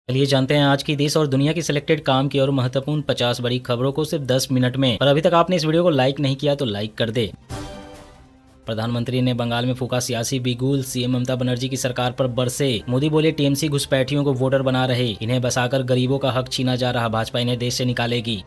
चलिए जानते हैं आज की देश और दुनिया की सिलेक्टेड काम की और महत्वपूर्ण 50 बड़ी खबरों को सिर्फ 10 मिनट में। और अभी तक आपने इस वीडियो को लाइक नहीं किया तो लाइक कर दे। प्रधानमंत्री ने बंगाल में फूका सियासी बिगुल, सीएम ममता बनर्जी की सरकार पर बरसे। मोदी बोले टीएमसी घुसपैठियों को वोटर बना रहे, इन्हें बसाकर गरीबों का हक छीना जा रहा, भाजपा इन्हें देश से निकालेगी।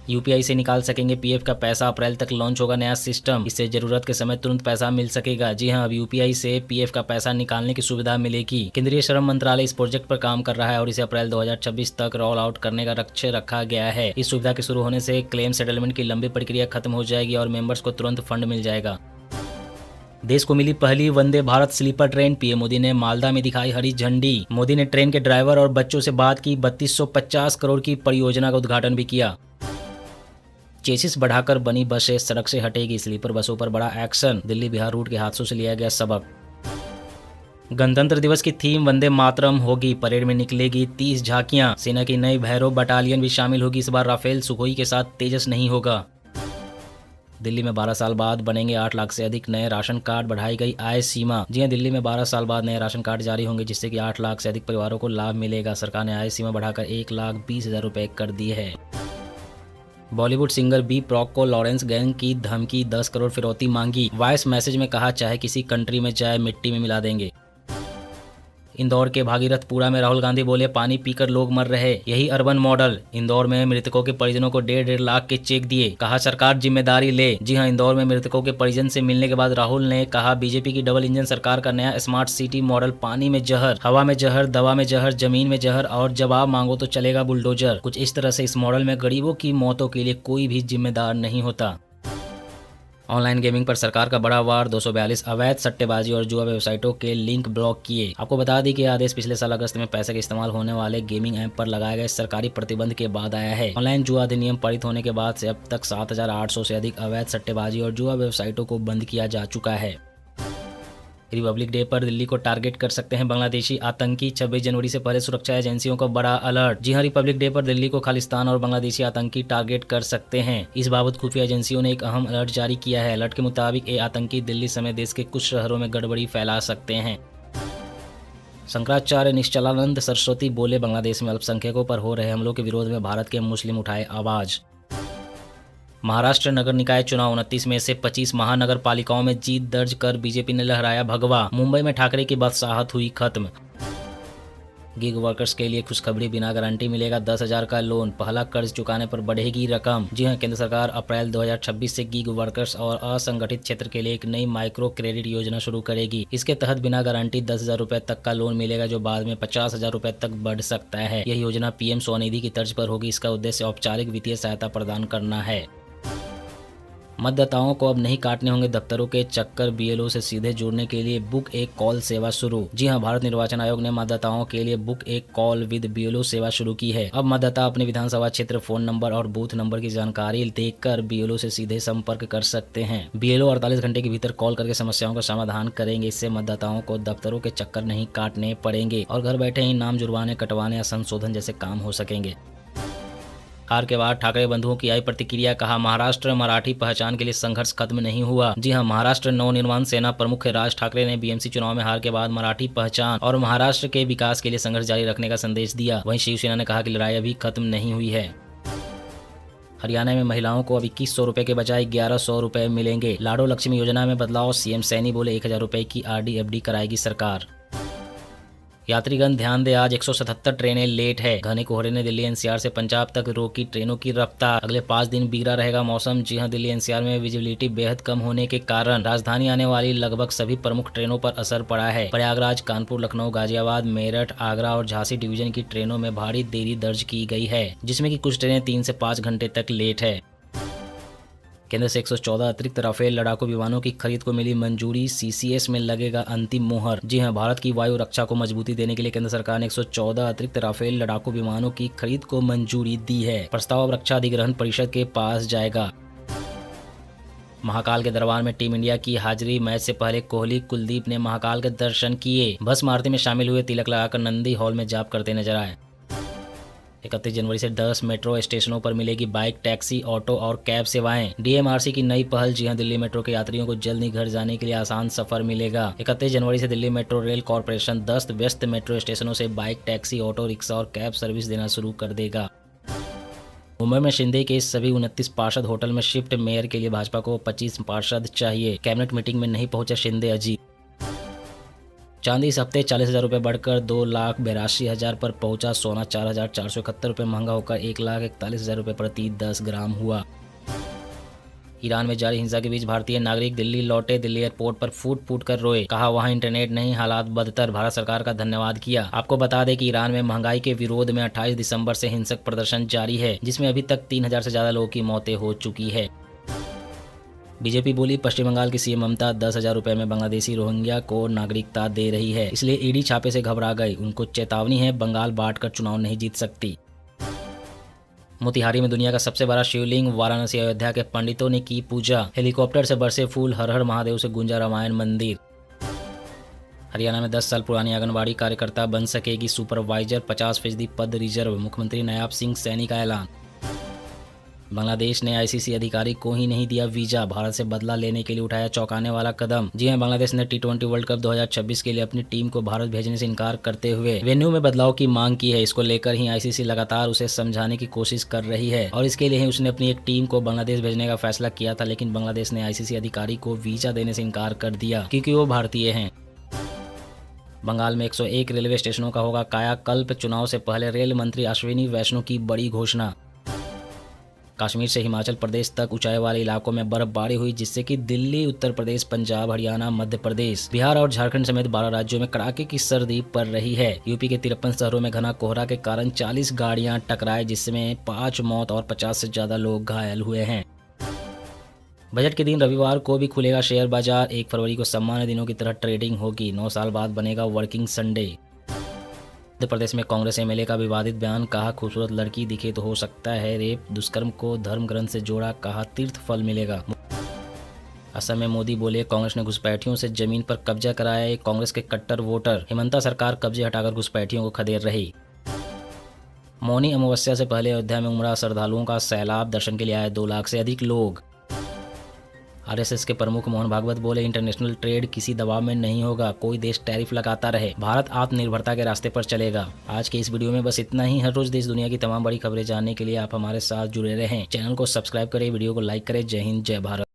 यूपीआई से निकाल सकेंगे पीएफ का पैसा, अप्रैल तक लॉन्च होगा नया सिस्टम, इससे जरूरत के समय तुरंत पैसा मिल सकेगा। जी हां, अब यूपीआई से पीएफ का पैसा निकालने की सुविधा मिलेगी। केंद्रीय श्रम मंत्रालय इस प्रोजेक्ट पर काम कर रहा है और इसे अप्रैल 2026 तक रोल आउट करने का लक्ष्य रखा गया है। इस सुविधा के शुरू होने से क्लेम सेटलमेंट की लंबी प्रक्रिया खत्म हो जाएगी और मेंबर्स को तुरंत फंड मिल जाएगा। देश को मिली पहली Vande Bharat sleeper train, PM Modi ने मालदा में दिखाई हरी झंडी। मोदी ने ट्रेन के ड्राइवर और बच्चों से बात की, 3250 करोड़ की परियोजना का उद्घाटन भी किया। चेसिस बढ़ाकर बनी बसें सड़क से हटेगी, स्लीपर बसों पर बड़ा एक्शन, दिल्ली बिहार रूट के हादसों से लिया गया सबक। गणतंत्र दिवस की थीम वंदे मातरम होगी, परेड में निकलेगी 30 झांकियां, सेना की नई भैरव बटालियन भी शामिल होगी। इस बार राफेल सुखोई के साथ तेजस नहीं होगा। दिल्ली में 12 साल बाद बनेंगे 8 लाख से अधिक नए राशन कार्ड, बढ़ाई गई आय सीमा। जी हां, दिल्ली में 12 साल बाद नए राशन कार्ड जारी होंगे, जिससे कि 8 लाख से अधिक परिवारों को लाभ मिलेगा। सरकार ने आय सीमा बढ़ाकर 1,20,000 रुपए कर दी है। बॉलीवुड सिंगर बी प्रॉक को लॉरेंस गैंग की धमकी, 10 करोड़ फिरौती मांगी। वॉइस मैसेज में कहा, चाहे किसी कंट्री में जाए मिट्टी में मिला देंगे। इंदौर के भागीरथपुरा में राहुल गांधी बोले, पानी पीकर लोग मर रहे, यही अर्बन मॉडल। इंदौर में मृतकों के परिजनों को 1.5 लाख के चेक दिए, कहा सरकार जिम्मेदारी ले। जी हां, इंदौर में मृतकों के परिजन से मिलने के बाद राहुल ने कहा, बीजेपी की डबल इंजन सरकार का नया स्मार्ट सिटी मॉडल, पानी में जहर, हवा में जहर, दवा में जहर, जमीन में जहर और जवाब मांगो तो चलेगा बुलडोजर। कुछ इस तरह से इस मॉडल में गरीबों की मौतों के लिए कोई भी जिम्मेदार नहीं होता। ऑनलाइन गेमिंग पर सरकार का बड़ा वार, 242 अवैध सट्टेबाजी और जुआ वेबसाइटों के लिंक ब्लॉक किए। आपको बता दी कि आदेश पिछले साल अगस्त में पैसे के इस्तेमाल होने वाले गेमिंग ऐप पर लगाए गए सरकारी प्रतिबंध के बाद आया है। ऑनलाइन जुआ अधिनियम पारित होने के बाद से अब तक 7,800 से अधिक अवैध सट्टेबाजी और जुआ वेबसाइटों को बंद किया जा चुका है। रिपब्लिक डे पर दिल्ली को टारगेट कर सकते हैं बांग्लादेशी आतंकी, 26 जनवरी से पहले सुरक्षा एजेंसियों का बड़ा अलर्ट। जी हां, रिपब्लिक डे पर दिल्ली को खालिस्तान और बांग्लादेशी आतंकी टारगेट कर सकते हैं। इस बाबत खुफिया एजेंसियों ने एक अहम अलर्ट जारी किया है। अलर्ट के मुताबिक ये आतंकी दिल्ली समेत देश के कुछ शहरों में गड़बड़ी फैला सकते हैं। शंकराचार्य निश्चलानंद सरस्वती बोले, बांग्लादेश में अल्पसंख्यकों पर हो रहे हमलों के विरोध में भारत के मुस्लिम उठाए आवाज। महाराष्ट्र नगर निकाय चुनाव, 29 में से 25 महानगर पालिकाओं में जीत दर्ज कर बीजेपी ने लहराया भगवा। मुंबई में ठाकरे की बादशाहत हुई खत्म। गिग वर्कर्स के लिए खुशखबरी, बिना गारंटी मिलेगा 10,000 का लोन, पहला कर्ज चुकाने पर बढ़ेगी रकम। जी हां, केंद्र सरकार अप्रैल 2026 से गिग वर्कर्स और असंगठित क्षेत्र के लिए एक नई माइक्रो क्रेडिट योजना शुरू करेगी। इसके तहत बिना गारंटी 10,000 रुपए तक का लोन मिलेगा, जो बाद में 50,000 रुपए तक बढ़ सकता है। यह योजना पीएम स्वनिधि की तर्ज पर होगी। इसका उद्देश्य औपचारिक वित्तीय सहायता प्रदान करना है। मतदाताओं को अब नहीं काटने होंगे दफ्तरों के चक्कर, बीएलओ से सीधे जुड़ने के लिए बुक एक कॉल सेवा शुरू। जी हां, भारत निर्वाचन आयोग ने मतदाताओं के लिए बुक एक कॉल विद बीएलओ सेवा शुरू की है। अब मतदाता अपने विधानसभा क्षेत्र, फोन नंबर और बूथ नंबर की जानकारी देकर बीएलओ से सीधे संपर्क कर सकते हैं। बीएलओ 48 घंटे के भीतर कॉल करके समस्याओं का समाधान करेंगे। इससे मतदाताओं को दफ्तरों के चक्कर नहीं काटने पड़ेंगे और घर बैठे ही नाम जुड़वाने, कटवाने या संशोधन जैसे काम हो सकेंगे। हार के बाद ठाकरे बंधुओं की आई प्रतिक्रिया, कहा महाराष्ट्र मराठी पहचान के लिए संघर्ष खत्म नहीं हुआ। जी हां, महाराष्ट्र नवनिर्माण सेना प्रमुख राज ठाकरे ने बीएमसी चुनाव में हार के बाद मराठी पहचान और महाराष्ट्र के विकास के लिए संघर्ष जारी रखने का संदेश दिया। वहीं शिवसेना ने कहा कि लड़ाई अभी खत्म नहीं हुई है। हरियाणा में महिलाओं को अब 2100 रुपए के बजाय 1100 रुपए मिलेंगे। लाडो लक्ष्मी योजना में बदलाव, सीएम सैनी बोले 1000 रुपए की आरडी एफडी कराएगी सरकार। यात्रीगण ध्यान दे, आज 177 ट्रेनें लेट है। घने कोहरे ने दिल्ली एनसीआर से पंजाब तक रोकी ट्रेनों की रफ्तार। अगले 5 दिन बिगड़ा रहेगा मौसम। जी हां, दिल्ली एनसीआर में विजिबिलिटी बेहद कम होने के कारण राजधानी आने वाली लगभग सभी प्रमुख ट्रेनों पर असर पड़ा है। प्रयागराज, कानपुर, लखनऊ, गाजियाबाद, मेरठ, आगरा और झांसी डिवीजन की ट्रेनों में भारी देरी दर्ज की गई है, जिसमें कि कुछ ट्रेनें 3 से 5 घंटे तक लेट है। केंद्र से 114 अतिरिक्त राफेल लड़ाकू विमानों की खरीद को मिली मंजूरी, सीसीएस में लगेगा अंतिम मुहर। जी हां, भारत की वायु रक्षा को मजबूती देने के लिए केंद्र सरकार ने 114 अतिरिक्त राफेल लड़ाकू विमानों की खरीद को मंजूरी दी है। प्रस्ताव अब रक्षा अधिग्रहण परिषद के पास जाएगा। महाकाल के दरबार में टीम इंडिया की हाजिरी, मैच से पहले कोहली, कुलदीप ने महाकाल के दर्शन किए। भस्म आरती में शामिल हुए, तिलक लगाकर नंदी हॉल में जाप करते नजर आए। 31 जनवरी से 10 मेट्रो स्टेशनों पर मिलेगी बाइक, टैक्सी, ऑटो और कैब सेवाएं। डीएमआरसी की नई पहल। जी हां, दिल्ली मेट्रो के यात्रियों को जल्द ही घर जाने के लिए आसान सफर मिलेगा। 31 जनवरी से दिल्ली मेट्रो रेल कॉर्पोरेशन 10 व्यस्त मेट्रो स्टेशनों से बाइक, टैक्सी, ऑटो रिक्शा और कैब सर्विस देना शुरू कर देगा। मुंबई में शिंदे के सभी 29 पार्षद होटल में शिफ्ट। मेयर के लिए भाजपा को 25 पार्षद चाहिए। कैबिनेट मीटिंग में नहीं पहुंचे शिंदे। अजीत। चांदी इस हफ्ते 40,000 रुपये बढ़कर 2,82,000 पर पहुंचा। सोना 4,471 रुपये महंगा होकर 1,41,000 रुपये प्रति 10 ग्राम हुआ। ईरान में जारी हिंसा के बीच भारतीय नागरिक दिल्ली लौटे। दिल्ली एयरपोर्ट पर फूट फूट कर रोए। कहा वहां इंटरनेट नहीं, हालात बदतर। भारत सरकार का धन्यवाद किया। आपको बता दें कि ईरान में महंगाई के विरोध में 28 दिसंबर से हिंसक प्रदर्शन जारी है, जिसमें अभी तक 3,000 से ज्यादा लोगों की मौतें हो चुकी है। बीजेपी बोली, पश्चिम बंगाल की सीएम ममता 10,000 रुपए में बांग्लादेशी रोहिंग्या को नागरिकता दे रही है, इसलिए ईडी छापे से घबरा गई। उनको चेतावनी है, बंगाल बांटकर चुनाव नहीं जीत सकती। मोतिहारी में दुनिया का सबसे बड़ा शिवलिंग। वाराणसी अयोध्या के पंडितों ने की पूजा। हेलीकॉप्टर से बरसे फूल। हर हर महादेव से गूंजा रामायण मंदिर। हरियाणा में 10 साल पुरानी आंगनबाड़ी कार्यकर्ता बन सकेगी सुपरवाइजर। 50% पद रिजर्व। मुख्यमंत्री नायाब सिंह सैनी का ऐलान। बांग्लादेश ने आईसीसी अधिकारी को ही नहीं दिया वीजा। भारत से बदला लेने के लिए उठाया चौंकाने वाला कदम। जी हां, बांग्लादेश ने T20 वर्ल्ड कप 2026 के लिए अपनी टीम को भारत भेजने से इनकार करते हुए वेन्यू में बदलाव की मांग की है। इसको लेकर ही आईसीसी लगातार उसे समझाने की कोशिश कर रही है और इसके लिए ही उसने अपनी एक टीम को बांग्लादेश भेजने का फैसला किया था, लेकिन बांग्लादेश ने आईसीसी अधिकारी को वीजा देने से इनकार कर दिया क्योंकि वो भारतीय हैं। बंगाल में 101 रेलवे स्टेशनों का होगा कायाकल्प। चुनाव से पहले रेल मंत्री अश्विनी वैष्णव की बड़ी घोषणा। कश्मीर से हिमाचल प्रदेश तक ऊंचाई वाले इलाकों में बर्फबारी हुई, जिससे कि दिल्ली, उत्तर प्रदेश, पंजाब, हरियाणा, मध्य प्रदेश, बिहार और झारखंड समेत 12 राज्यों में कड़ाके की सर्दी पड़ रही है। यूपी के 53 शहरों में घना कोहरा के कारण 40 गाड़ियां टकराए, जिसमें 5 मौत और 50 से ज्यादा लोग घायल हुए हैं। बजट के दिन रविवार को भी खुलेगा शेयर बाजार। 1 फरवरी को सामान्य दिनों की तरह ट्रेडिंग होगी। 9 साल बाद बनेगा वर्किंग संडे। मध्य प्रदेश में कांग्रेस एमएलए का विवादित बयान। कहा खूबसूरत लड़की दिखे तो हो सकता है रेप। दुष्कर्म को धर्म ग्रंथ से जोड़ा। कहा तीर्थ फल मिलेगा। असम में मोदी बोले, कांग्रेस ने घुसपैठियों से जमीन पर कब्जा कराया। एक कांग्रेस के कट्टर वोटर। हेमंता सरकार कब्जे हटाकर घुसपैठियों को खदेड़ रही। मौनी अमावस्या से पहले अयोध्या में उमड़ा श्रद्धालुओं का सैलाब। दर्शन के लिए आए 2 लाख से अधिक लोग। आरएसएस के प्रमुख मोहन भागवत बोले, इंटरनेशनल ट्रेड किसी दबाव में नहीं होगा। कोई देश टैरिफ लगाता रहे, भारत आत्मनिर्भरता के रास्ते पर चलेगा। आज के इस वीडियो में बस इतना ही। हर रोज देश दुनिया की तमाम बड़ी खबरें जानने के लिए आप हमारे साथ जुड़े रहें। चैनल को सब्सक्राइब करें, वीडियो को लाइक करें। जय हिंद, जय भारत।